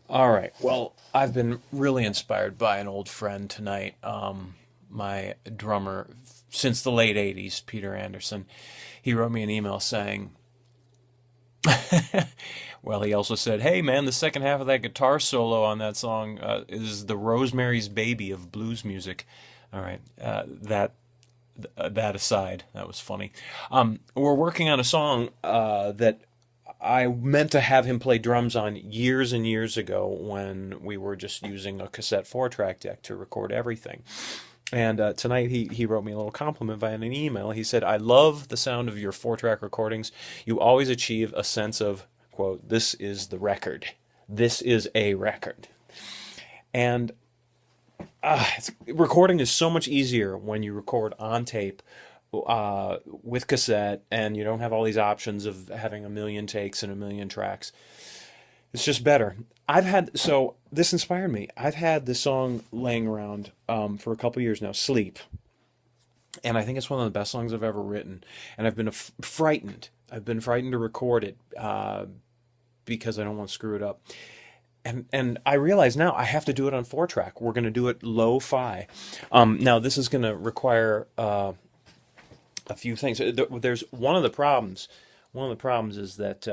All right. Well, I've been really inspired by an old friend tonight. My drummer since the late '80s, Peter Anderson. He wrote me an email saying, well, he also said, "Hey, man, the second half of that guitar solo on that song is the Rosemary's Baby of blues music." All right. That aside, that was funny. We're working on a song that I meant to have him play drums on years and years ago when we were just using a cassette 4-track deck to record everything. And tonight he wrote me a little compliment via an email. He said, "I love the sound of your 4-track recordings. You always achieve a sense of, quote, this is the record. This is a record." And recording is so much easier when you record on tape with cassette and you don't have all these options of having a million takes and a million tracks. It's just better. So this inspired me. I've had this song laying around for a couple years now, Sleep. And I think it's one of the best songs I've ever written. And I've been frightened. I've been frightened to record it because I don't want to screw it up. And I realize now I have to do it on 4-track. We're going to do it lo-fi. Now this is going to require a few things. There's one of the problems. One of the problems is that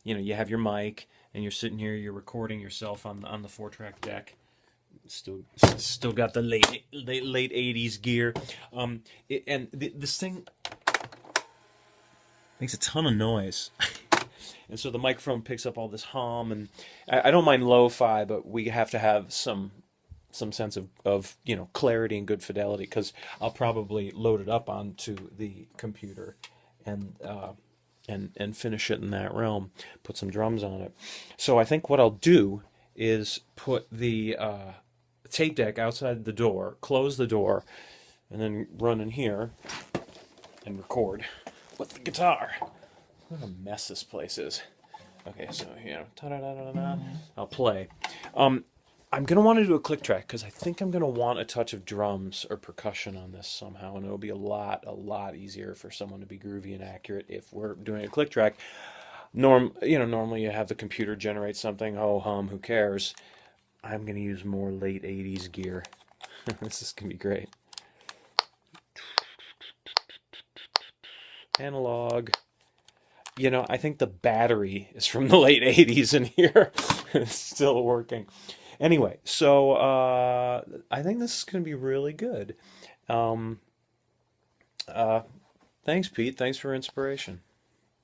you have your mic and you're sitting here, you're recording yourself on the 4-track deck. Still got the late '80s gear. This thing makes a ton of noise. And so the microphone picks up all this hum, and I don't mind lo-fi, but we have to have some sense of clarity and good fidelity, because I'll probably load it up onto the computer and finish it in that realm, put some drums on it. So I think what I'll do is put the tape deck outside the door, close the door, and then run in here and record with the guitar. What a mess this place is. Okay, so I'll play. I'm gonna want to do a click track because I think I'm gonna want a touch of drums or percussion on this somehow, and it'll be a lot easier for someone to be groovy and accurate if we're doing a click track. Normally you have the computer generate something. Oh hum, who cares? I'm gonna use more late '80s gear. This is gonna be great. Analog. I think the battery is from the late '80s in here. It's still working. Anyway, so I think this is going to be really good. Um, uh, Thanks, Pete. Thanks for inspiration.